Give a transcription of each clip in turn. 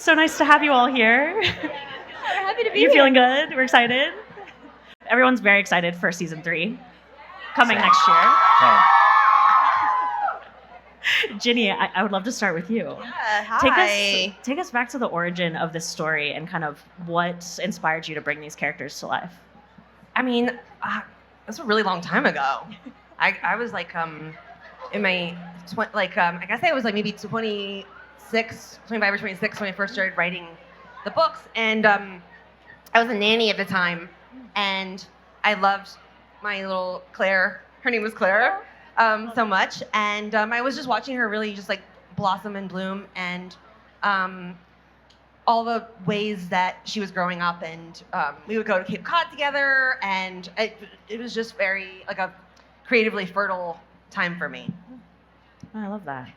So nice to have you all here. We're happy to be You here. feeling good? We're excited. Everyone's very excited for season 3 coming next year. Ginny, I would love to start with you. Yeah, hi. Take us back to the origin of this story and kind of what inspired you to bring these characters to life. I mean, that's a really long time ago. I was like in my I guess I was like maybe 25 or 26 when I first started writing the books, and I was a nanny at the time, and I loved my little Claire. Her name was Claire. So much, and I was just watching her really just like blossom and bloom, and all the ways that she was growing up, and we would go to Cape Cod together, and it was just very like a creatively fertile time for me. I love that.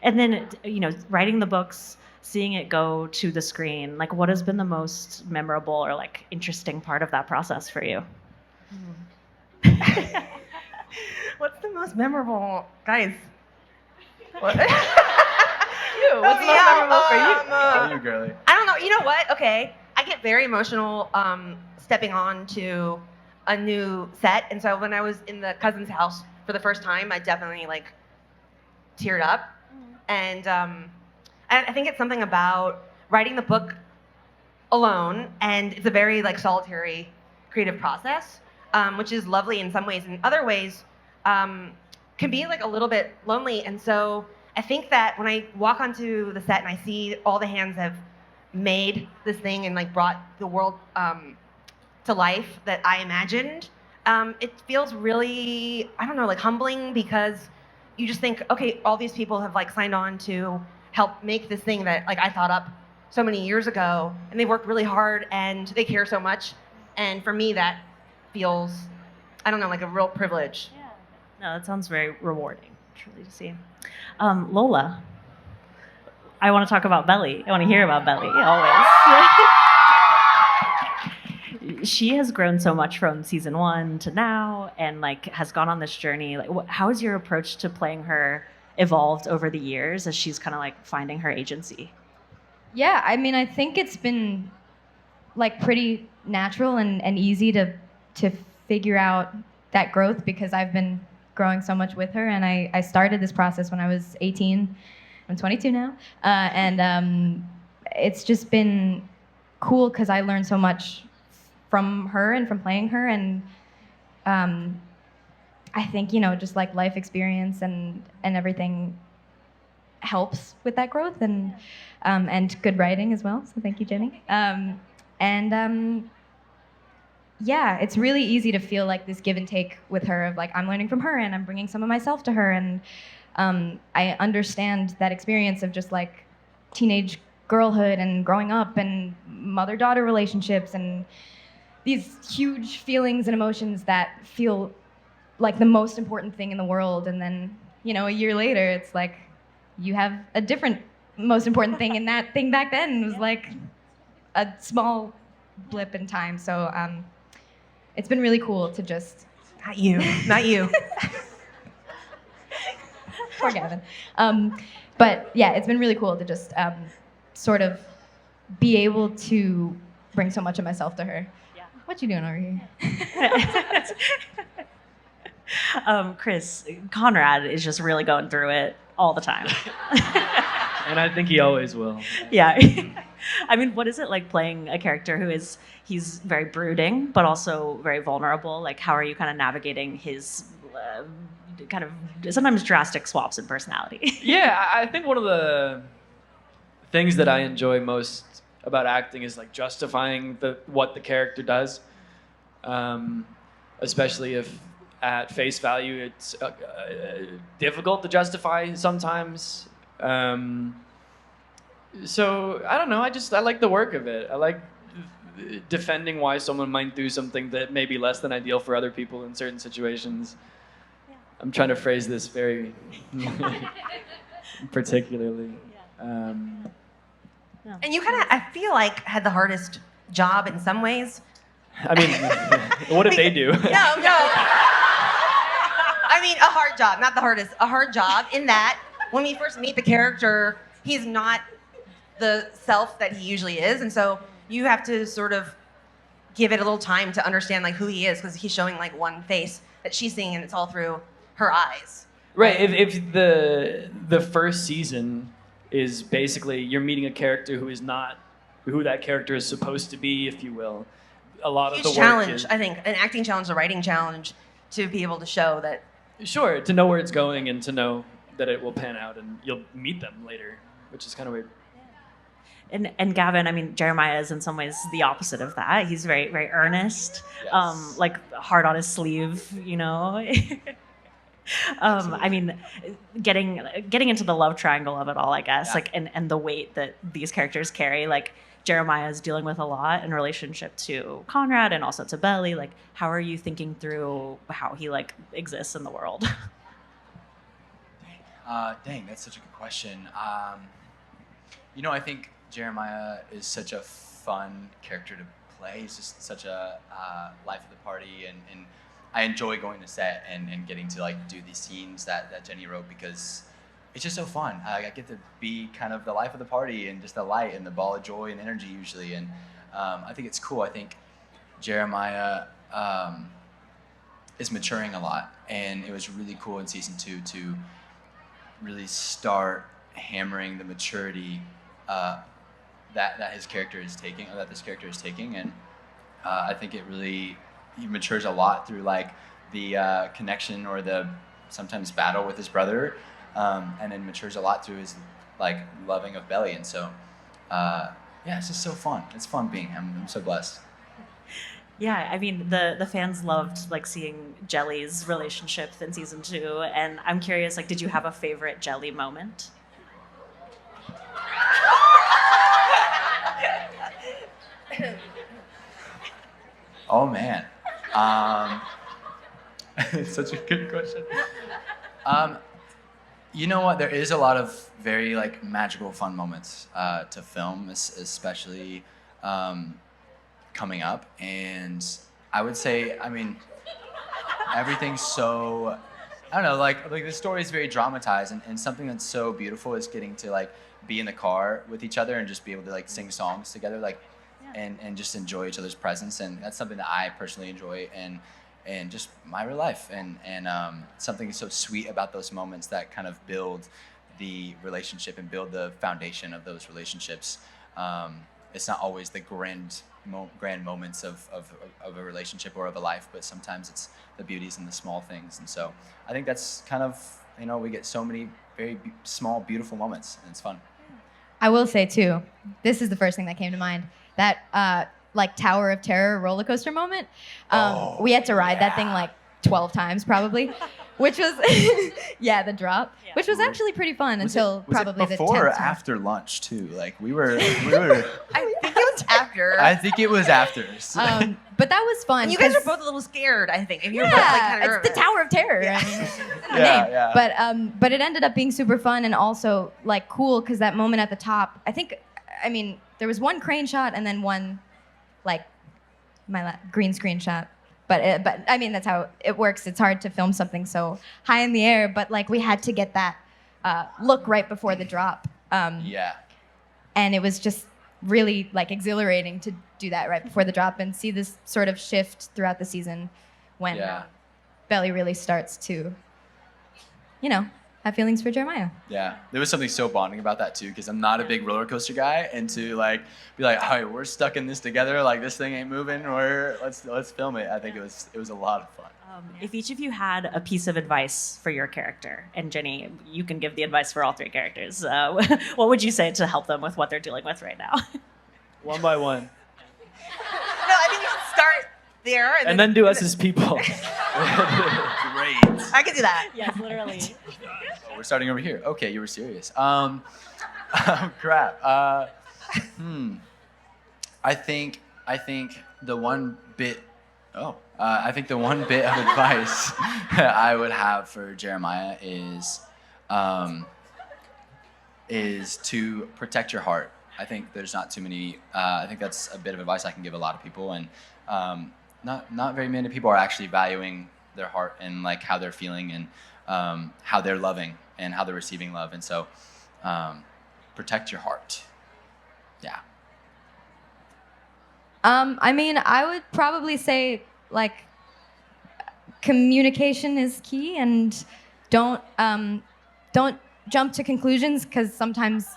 And then, writing the books, seeing it go to the screen, like what has been the most memorable or like interesting part of that process for you? What's the most memorable, guys? What? What's the most memorable for you? You, girly. I don't know. You know what? Okay, I get very emotional stepping on to a new set, and so when I was in the cousin's house for the first time, I definitely like teared up, and I think it's something about writing the book alone, and it's a very like solitary creative process, which is lovely in some ways. In other ways, can be like a little bit lonely. And so I think that when I walk onto the set and I see all the hands have made this thing and like brought the world to life that I imagined, it feels really, I don't know, like humbling, because you just think, okay, all these people have like signed on to help make this thing that like I thought up so many years ago, and they worked really hard and they care so much. And for me, that feels, I don't know, like a real privilege. Yeah. No, that sounds very rewarding, truly, to see. Lola, I want to talk about Belly. I want to hear about Belly, always. She has grown so much from season 1 to now, and like has gone on this journey. Like, how has your approach to playing her evolved over the years as she's kind of like finding her agency? Yeah, I mean, I think it's been like pretty natural and easy to figure out that growth, because I've been growing so much with her, and I started this process when I was 18. I'm 22 now, and it's just been cool because I learned so much from her and from playing her, and I think just like life experience and everything helps with that growth, and good writing as well. So thank you, Jenny. Yeah, it's really easy to feel like this give and take with her of like I'm learning from her and I'm bringing some of myself to her, and I understand that experience of just like teenage girlhood and growing up and mother-daughter relationships and these huge feelings and emotions that feel like the most important thing in the world, and then a year later it's like you have a different most important thing, and that thing back then was like a small blip in time. So it's been really cool to just Not you. poor Gavin. But yeah, it's been really cool to just sort of be able to bring so much of myself to her. Yeah. What you doing over here? Chris, Conrad is just really going through it all the time. And I think he always will. Yeah. I mean, what is it like playing a character he's very brooding, but also very vulnerable? Like, how are you kind of navigating his kind of sometimes drastic swaps in personality? Yeah, I think one of the things that I enjoy most about acting is like justifying what the character does, especially if at face value it's difficult to justify sometimes. So I don't know. I like the work of it. I like defending why someone might do something that may be less than ideal for other people in certain situations. Yeah. I'm trying to phrase this very particularly. No. And you kind of, I feel like, had the hardest job in some ways. I mean, what did they do? No. I mean, a hard job, not the hardest. A hard job in that when we first meet the character, he's not the self that he usually is, and so you have to sort of give it a little time to understand like who he is, because he's showing like one face that she's seeing, and it's all through her eyes. Right. If the first season is basically you're meeting a character who is not who that character is supposed to be, if you will. A lot of the Huge work challenge, is I think, an acting challenge, a writing challenge, to be able to show that. sure to know where it's going and to know that it will pan out and you'll meet them later, which is kind of weird. And Gavin, I mean, Jeremiah is in some ways the opposite of that. He's very, very earnest, Yes. like heart on his sleeve, you know. I mean, getting into the love triangle of it all, I guess, Yeah. like and the weight that these characters carry. Like Jeremiah is dealing with a lot in relationship to Conrad and also to Belly. Like, how are you thinking through how he like exists in the world? Dang, that's such a good question. I think Jeremiah is such a fun character to play. He's just such a life of the party, and I enjoy going to set and getting to like do these scenes that Jenny wrote, because it's just so fun. I get to be kind of the life of the party and just the light and the ball of joy and energy usually, and I think it's cool. I think Jeremiah is maturing a lot, and it was really cool in season 2 to really start hammering the maturity that his character is taking, or that this character is taking, and I think he matures a lot through like the connection or the sometimes battle with his brother, and then matures a lot through his like loving of Belly, and so it's just so fun. It's fun being him. I'm so blessed. Yeah, I mean the fans loved like seeing Jelly's relationship in season 2, and I'm curious, like, did you have a favorite Jelly moment? Oh man, it's such a good question. You know what? There is a lot of very like magical, fun moments to film, especially coming up, and I would say, I mean, everything's so, I don't know, like the story is very dramatized, and something that's so beautiful is getting to like be in the car with each other and just be able to like sing songs together, like, and just enjoy each other's presence, and that's something that I personally enjoy, and just my real life, and something so sweet about those moments that kind of build the relationship and build the foundation of those relationships. It's not always the grand moments of a relationship or of a life, but sometimes it's the beauties in the small things, and so I think that's kind of, we get so many very small, beautiful moments, and it's fun. I will say too, this is the first thing that came to mind. That like Tower of Terror roller coaster moment. We had to ride that thing like 12 times probably, which was the drop, which was actually pretty fun until probably the 10th before or time. after lunch too? Like we were. I think it was after. I think it was after. But that was fun. And you guys 'cause- are both a little scared, I think. And you're both like kind of it's the Tower of Terror. I mean, it's in the name. Yeah. But it ended up being super fun and also like cool, because that moment at the top, there was one crane shot and then one like green screen shot. But I mean, that's how it works. It's hard to film something so high in the air, but like we had to get that look right before the drop. And it was just really like exhilarating to do that right before the drop and see this sort of shift throughout the season when Belly really starts to, have feelings for Jeremiah. Yeah, there was something so bonding about that too, because I'm not a big roller coaster guy, and to like be like, all right, we're stuck in this together, like this thing ain't moving, or let's film it. I think it was a lot of fun. If each of you had a piece of advice for your character, and Jenny, you can give the advice for all 3 characters, what would you say to help them with what they're dealing with right now? One by one. No, I think you should start there. And then do us as people. Great. I can do that. Yes, literally. Oh, we're starting over here. Okay, you were serious. Oh, crap. I think the one bit. I think the one bit of advice I would have for Jeremiah is to protect your heart. I think there's not too many. I think that's a bit of advice I can give a lot of people, and not very many people are actually valuing their heart and like how they're feeling and how they're loving and how they're receiving love. And so protect your heart. Yeah. I mean, I would probably say like communication is key, and don't jump to conclusions, because sometimes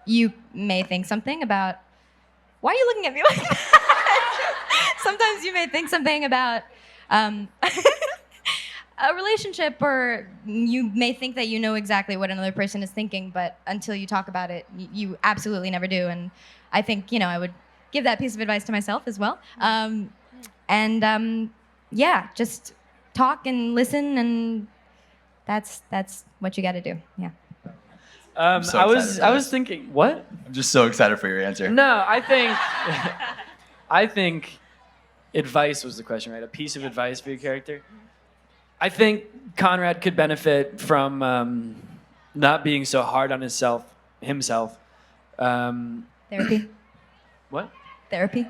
you may think something about. Why are you looking at me like that? Sometimes you may think something about a relationship, or you may think that you know exactly what another person is thinking, but until you talk about it, you absolutely never do. And I think, I would give that piece of advice to myself as well. Yeah, just talk and listen, and that's what you got to do. Yeah. So I excited was thinking, what? I'm just so excited for your answer. No, I think advice was the question, right? A piece of advice for your character. I think Conrad could benefit from not being so hard on himself. Therapy. What? Therapy.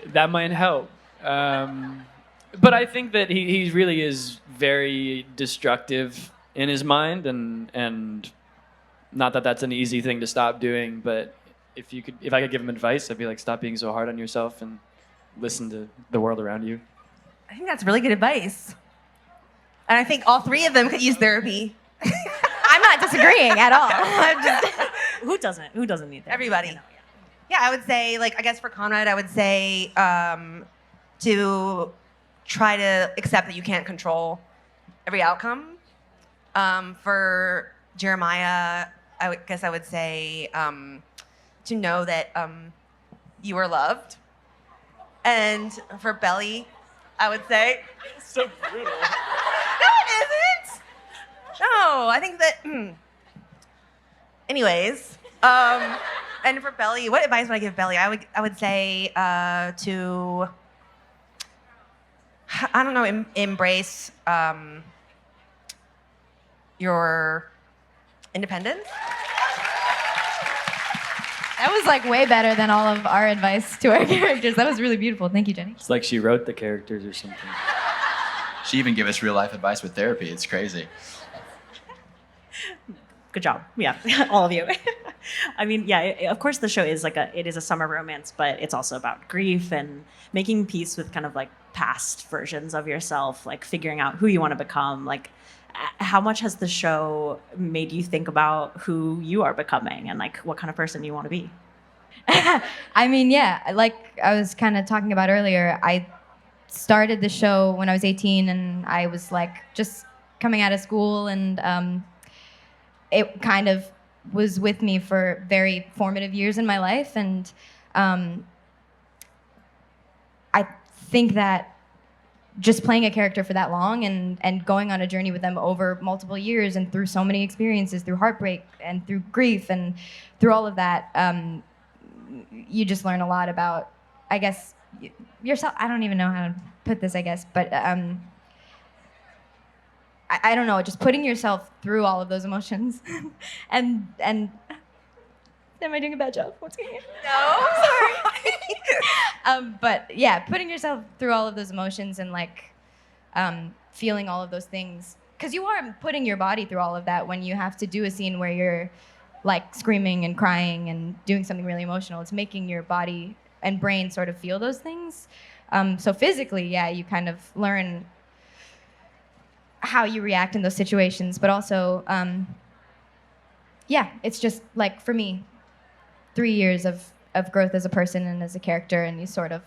That might help. But I think that he really is very destructive in his mind, and not that that's an easy thing to stop doing, but if I could give him advice, I'd be like, stop being so hard on yourself and listen to the world around you. I think that's really good advice. And I think all three of them could use therapy. I'm not disagreeing at all. I'm just... Who doesn't need that? Everybody. You know, Yeah, I would say, I guess for Conrad, I would say to try to accept that you can't control every outcome. For Jeremiah, I would say to know that you are loved. And for Belly, I would say... So brutal. No, it isn't. No, I think that... Anyways, and for Belly, what advice would I give Belly? I would say to, I don't know, embrace your independence. That was like way better than all of our advice to our characters. That was really beautiful. Thank you, Jenny. It's like she wrote the characters or something. She even gave us real life advice with therapy. It's crazy. Good job. Yeah, all of you. I mean, yeah, of course the show is it is a summer romance, but it's also about grief and making peace with kind of like past versions of yourself, like figuring out who you want to become. Like, how much has the show made you think about who you are becoming and like what kind of person you want to be? I mean, yeah, like I was kind of talking about earlier, I started the show when I was 18, and I was like just coming out of school, and it kind of was with me for very formative years in my life. And I think that just playing a character for that long and going on a journey with them over multiple years and through so many experiences, through heartbreak and through grief and through all of that, you just learn a lot about, I guess, yourself. I don't even know how to put this, I guess, but I don't know, just putting yourself through all of those emotions and am I doing a bad job? What's going on? No, sorry. But yeah, putting yourself through all of those emotions and like feeling all of those things, because you are putting your body through all of that when you have to do a scene where you're like screaming and crying and doing something really emotional. It's making your body and brain sort of feel those things. So physically, yeah, you kind of learn how you react in those situations, but also, yeah, it's just like for me, 3 years of growth as a person and as a character, and you sort of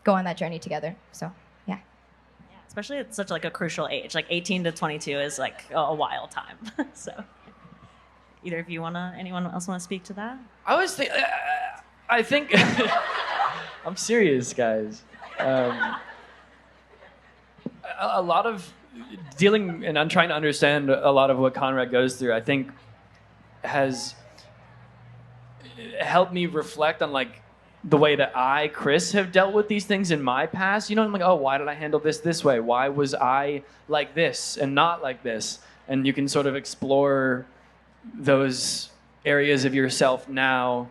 go on that journey together. So, yeah. Especially at such like a crucial age, like 18 to 22 is like a wild time. So, either of you anyone else want to speak to that? I think, I'm serious, guys. A lot of dealing, and I'm trying to understand a lot of what Conrad goes through, I think has helped me reflect on like the way that Chris, have dealt with these things in my past. You know, I'm like, oh, why did I handle this way? Why was I like this and not like this? And you can sort of explore those areas of yourself now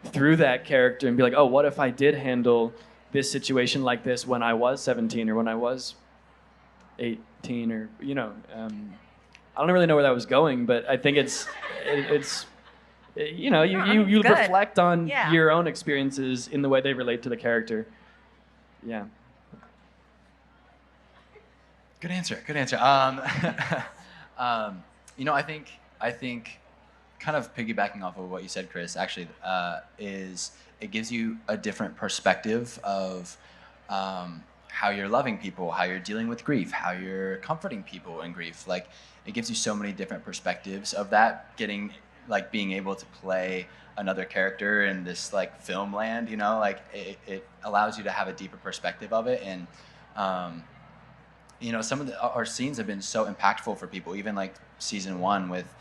through that character and be like, oh, what if I did handle this situation like this when I was 17 or when I was 18 or, I don't really know where that was going, but I think it's You know, you No, you, you good. reflect on Yeah. your own experiences in the way they relate to the character. Yeah. Good answer. Good answer. You know, I think kind of piggybacking off of what you said, Chris, actually, is it gives you a different perspective of how you're loving people, how you're dealing with grief, how you're comforting people in grief. Like, it gives you so many different perspectives of that. Being able to play another character in this like film land, you know, like it allows you to have a deeper perspective of it. And you know, some of our scenes have been so impactful for people. Even like season 1 with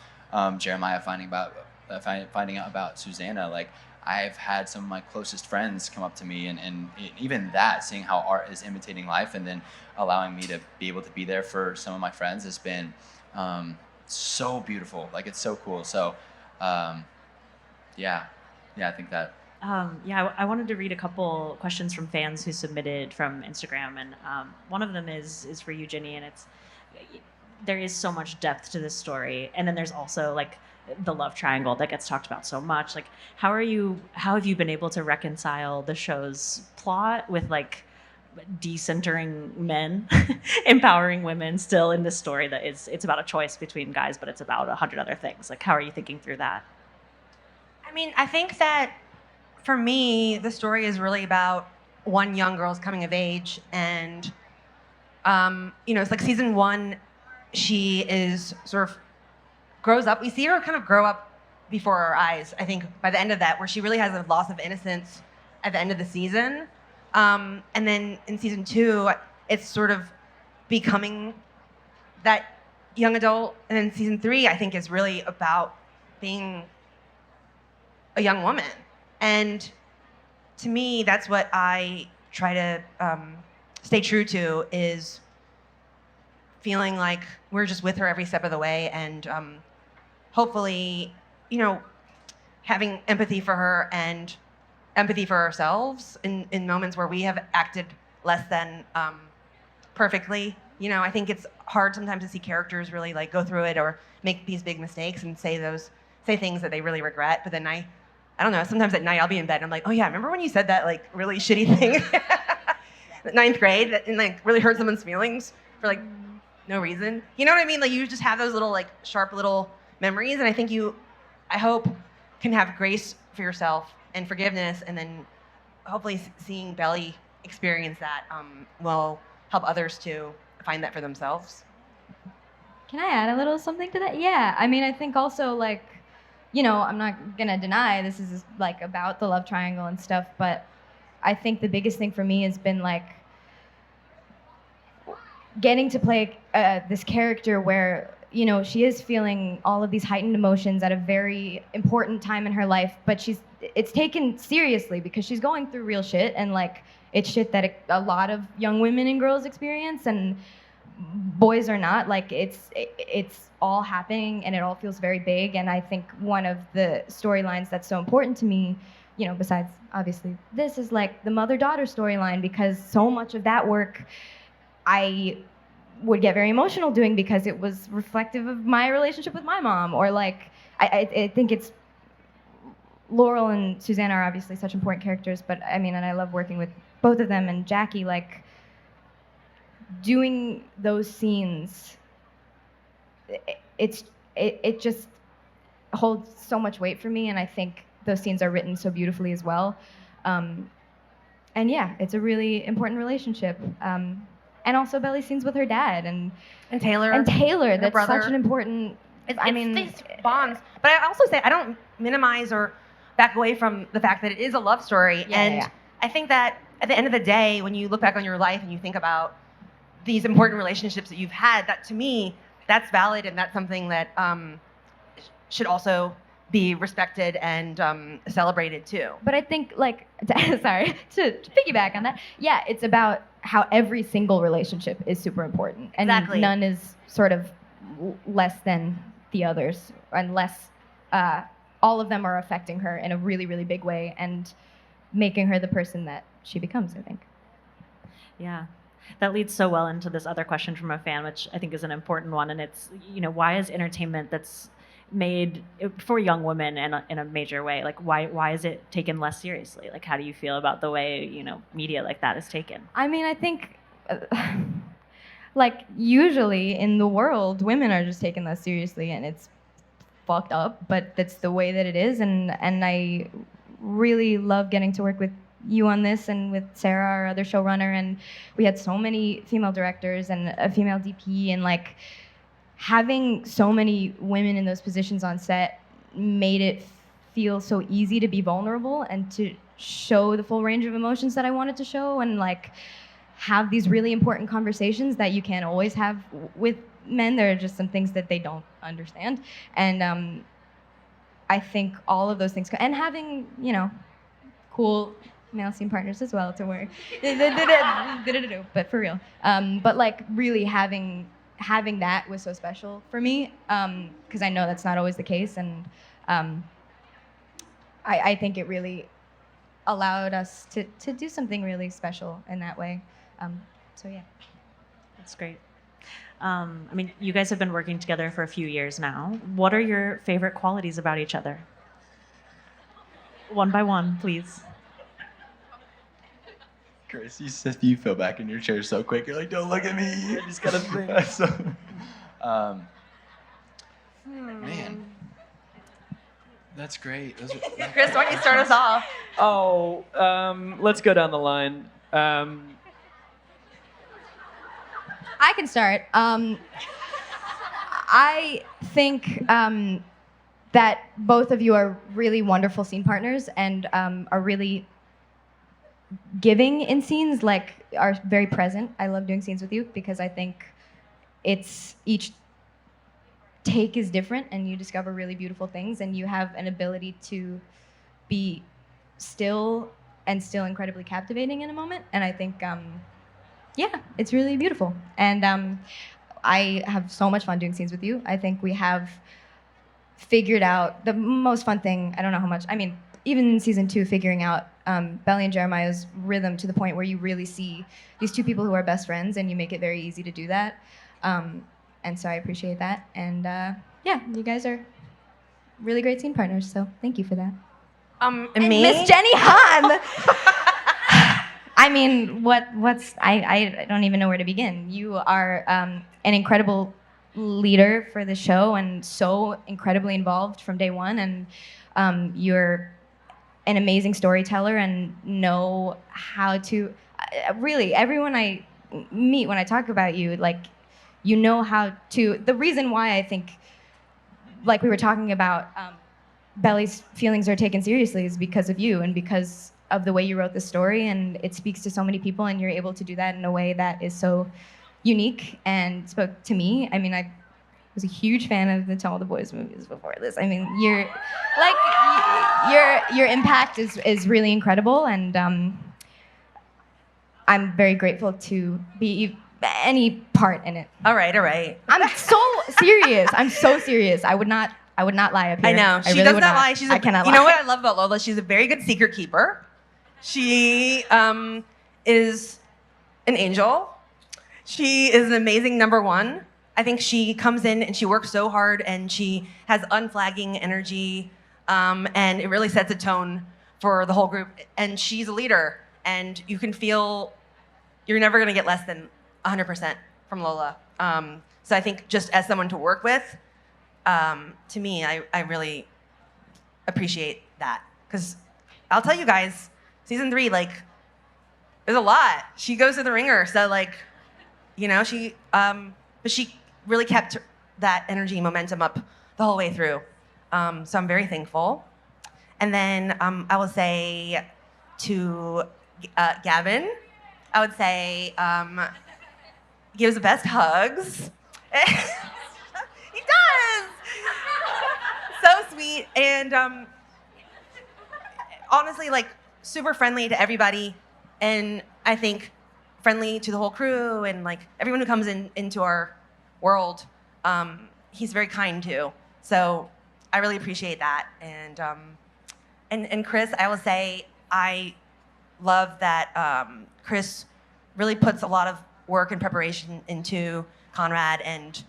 Jeremiah finding out about Susanna. Like, I've had some of my closest friends come up to me, and even that, seeing how art is imitating life, and then allowing me to be able to be there for some of my friends has been so beautiful. Like, it's so cool. So, yeah, I think that. I wanted to read a couple questions from fans who submitted from Instagram, and one of them is for you, Ginny, and it's there is so much depth to this story, and then there's also like the love triangle that gets talked about so much. Like, how have you been able to reconcile the show's plot with like decentering men, empowering women, still in this story that it's about a choice between guys, but it's about 100 other things. Like, how are you thinking through that? I mean, I think that for me, the story is really about one young girl's coming of age, and you know, it's like season 1, she is sort of grows up. We see her kind of grow up before our eyes. I think by the end of that, where she really has a loss of innocence at the end of the season, and then in season 2, it's sort of becoming that young adult, and then season 3, I think, is really about being a young woman. And to me, that's what I try to stay true to, is feeling like we're just with her every step of the way, and hopefully, you know, having empathy for her and empathy for ourselves in moments where we have acted less than perfectly. You know, I think it's hard sometimes to see characters really like go through it or make these big mistakes and say things that they really regret. But then I don't know, sometimes at night I'll be in bed and I'm like, oh yeah, remember when you said that like really shitty thing in 9th grade that and like really hurt someone's feelings for like no reason? You know what I mean? Like, you just have those little like sharp little memories, and I think I hope, can have grace for yourself and forgiveness, and then hopefully seeing Belly experience that will help others to find that for themselves. Can I add a little something to that? Yeah, I mean, I think also, like, you know, I'm not gonna deny this is like about the love triangle and stuff, but I think the biggest thing for me has been like getting to play this character where, you know, she is feeling all of these heightened emotions at a very important time in her life, but it's taken seriously because she's going through real shit, and like it's shit that a lot of young women and girls experience, and boys are not. Like, it's all happening, and it all feels very big. And I think one of the storylines that's so important to me, you know, besides obviously this, is like the mother-daughter storyline, because so much of that work I would get very emotional doing, because it was reflective of my relationship with my mom. Or like, I think it's Laurel and Susanna are obviously such important characters, but I mean, and I love working with both of them, and Jackie, like, doing those scenes, it just holds so much weight for me, and I think those scenes are written so beautifully as well. And yeah, it's a really important relationship. And also Belly's scenes with her dad and Taylor. That's brother. such an important. I mean, these bonds. But I also say I don't minimize or back away from the fact that it is a love story. Yeah. I think that at the end of the day, when you look back on your life and you think about these important relationships that you've had, that to me, that's valid, and that's something that should also be respected and celebrated too. But I think, like, sorry, to piggyback on that, yeah, it's about how every single relationship is super important, and Exactly. none is sort of less than the others, unless all of them are affecting her in a really, really big way and making her the person that she becomes, I think. Yeah. That leads so well into this other question from a fan, which I think is an important one. And it's, you know, why is entertainment that's made for young women in a major way? Like, why is it taken less seriously? Like, how do you feel about the way, you know, media like that is taken? I mean, I think, like, usually in the world, women are just taken less seriously, and it's fucked up, but that's the way that it is. And I really love getting to work with you on this and with Sarah, our other showrunner, and we had so many female directors and a female DP, and like having so many women in those positions on set made it feel so easy to be vulnerable and to show the full range of emotions that I wanted to show, and like have these really important conversations that you can't always have with men. There are just some things that they don't understand, and I think all of those things, and having, you know, cool male scene partners as well to work. But for real. But like really having that was so special for me, because I know that's not always the case, and I think it really allowed us to do something really special in that way. So yeah. That's great. I mean, you guys have been working together for a few years now. What are your favorite qualities about each other? One by one, please. Chris, you fell back in your chair so quick. You're like, don't look at me. I just gotta think. Man, that's great. Those are, Chris, why don't you start us off? Oh, let's go down the line. I can start. I think that both of you are really wonderful scene partners, and are really giving in scenes, like are very present. I love doing scenes with you because I think it's each take is different, and you discover really beautiful things, and you have an ability to be still and still incredibly captivating in a moment. And I think yeah, it's really beautiful. And I have so much fun doing scenes with you. I think we have figured out the most fun thing. I don't know how much, I mean, even in season 2, figuring out Belly and Jeremiah's rhythm to the point where you really see these two people who are best friends, and you make it very easy to do that. And so I appreciate that. And yeah, you guys are really great scene partners, so thank you for that. And And me? Miss Jenny Han! I mean, I don't even know where to begin. You are an incredible leader for the show, and so incredibly involved from day one, and you're an amazing storyteller and know how to, really, everyone I meet when I talk about you, like, you know how to, the reason why I think, like we were talking about, Belly's feelings are taken seriously is because of you, and because of the way you wrote the story, and it speaks to so many people, and you're able to do that in a way that is so unique and spoke to me. I mean, I was a huge fan of the To All the Boys movies before this. I mean, your impact is really incredible, and I'm very grateful to be any part in it. All right. I'm so serious. I'm so serious. I would not lie up here. I know. She really does would not lie. I cannot lie. You know what I love about Lola? She's a very good secret keeper. She is an angel. She is an amazing number one. I think she comes in and she works so hard, and she has unflagging energy, and it really sets a tone for the whole group. And she's a leader, and you can feel you're never going to get less than 100% from Lola. So I think just as someone to work with, to me, I really appreciate that. Because I'll tell you guys, season 3, like, there's a lot. She goes to the ringer, so like, you know, but she really kept that energy and momentum up the whole way through. So I'm very thankful. And then I will say to Gavin, I would say gives the best hugs. He does. So sweet, and honestly, like, super friendly to everybody, and I think friendly to the whole crew, and like everyone who comes into our world. He's very kind too, so I really appreciate that. And Chris, I will say I love that Chris really puts a lot of work and preparation into Conrad, and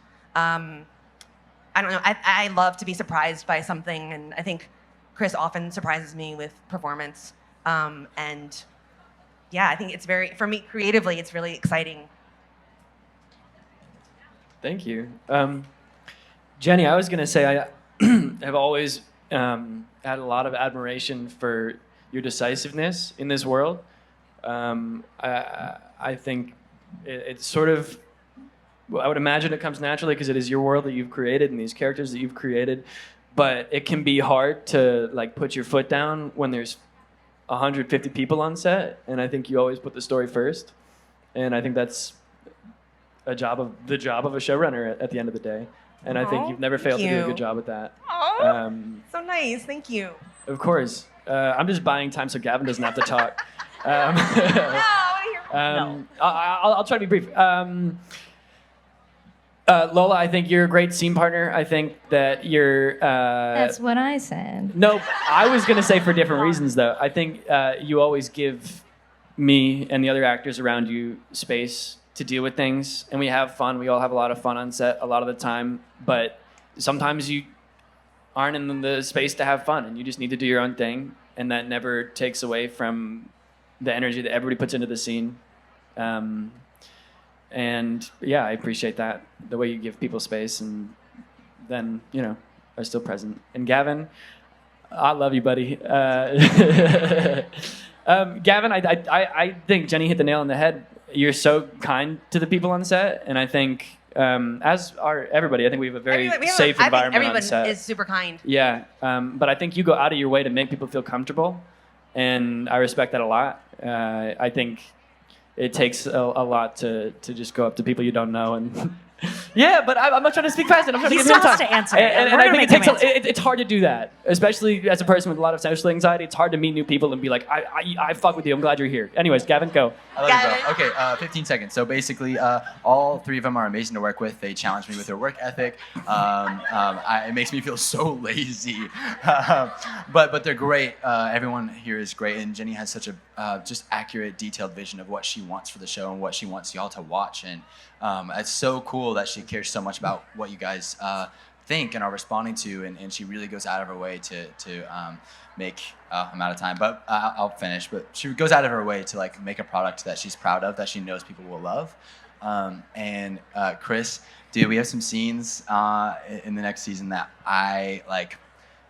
I don't know. I love to be surprised by something, and I think Chris often surprises me with performance. And yeah, I think it's for me creatively, it's really exciting. Thank you. Jenny, I was going to say I have always had a lot of admiration for your decisiveness in this world. I think it's sort of, I would imagine it comes naturally because it is your world that you've created and these characters that you've created. But it can be hard to like put your foot down when there's 150 people on set, and I think you always put the story first. And I think that's the job of a showrunner at the end of the day. And I think you've never failed to do a good job at that. So nice, thank you. Of course. I'm just buying time so Gavin doesn't have to talk. I'll try to be brief. Lola, I think you're a great scene partner. I think that you're... That's what I said. No, I was going to say for different reasons, though. I think you always give me and the other actors around you space to deal with things, and we have fun. We all have a lot of fun on set a lot of the time, but sometimes you aren't in the space to have fun, and you just need to do your own thing, and that never takes away from the energy that everybody puts into the scene. And yeah, I appreciate that, the way you give people space and then, are still present. And Gavin, I love you, buddy. Gavin, I think Jenny hit the nail on the head. You're so kind to the people on set, and I think, as are everybody, I think we have a very safe environment on set. Everyone is super kind. Yeah, but I think you go out of your way to make people feel comfortable, and I respect that a lot. I think it takes a lot to just go up to people you don't know and yeah, but I'm not trying to speak fast. I'm trying to give him time to answer. And I think it's hard to do that, especially as a person with a lot of social anxiety. It's hard to meet new people and be like, I fuck with you. I'm glad you're here. Anyways, Gavin, go. I love you, bro. Okay, 15 seconds. So basically, all three of them are amazing to work with. They challenge me with their work ethic. It makes me feel so lazy, but they're great. Everyone here is great, and Jenny has such a just accurate, detailed vision of what she wants for the show and what she wants y'all to watch. And it's so cool that she cares so much about what you guys think and are responding to, and she really goes out of her way to make I'm out of time, but I'll finish. But she goes out of her way to like make a product that she's proud of, that she knows people will love. And Chris, dude, we have some scenes in the next season that I like.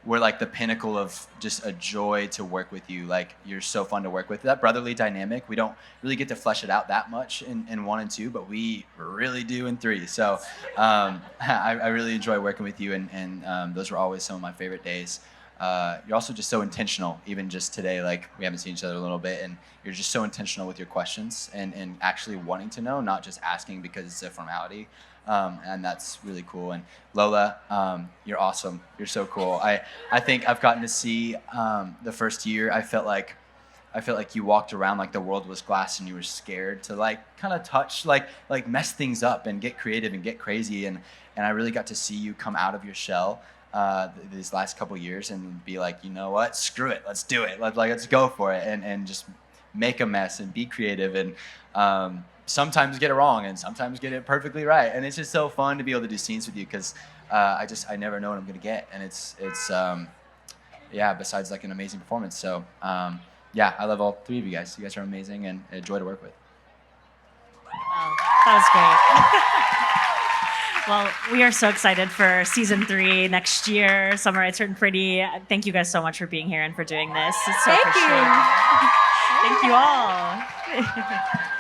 We're like the pinnacle of just a joy to work with you. Like, you're so fun to work with. That brotherly dynamic, we don't really get to flesh it out that much in 1 and 2, but we really do in 3. So I really enjoy working with you, and those were always some of my favorite days. You're also just so intentional, even just today. Like, we haven't seen each other a little bit, and you're just so intentional with your questions and actually wanting to know, not just asking because it's a formality. And that's really cool. And Lola, you're awesome. You're so cool. I think I've gotten to see the first year. I felt like you walked around like the world was glass, and you were scared to like kind of touch, like mess things up and get creative and get crazy. And I really got to see you come out of your shell these last couple years and be like, you know what? Screw it. Let's do it. Let's go for it and just make a mess and be creative and sometimes get it wrong and sometimes get it perfectly right. And it's just so fun to be able to do scenes with you because I never know what I'm gonna get. And it's besides like an amazing performance. So yeah, I love all 3 of you guys. You guys are amazing and a joy to work with. Wow, that was great. Well, we are so excited for season 3 next year. Summer I Turned Pretty. Thank you guys so much for being here and for doing this. It's so Thank you. Thank you all.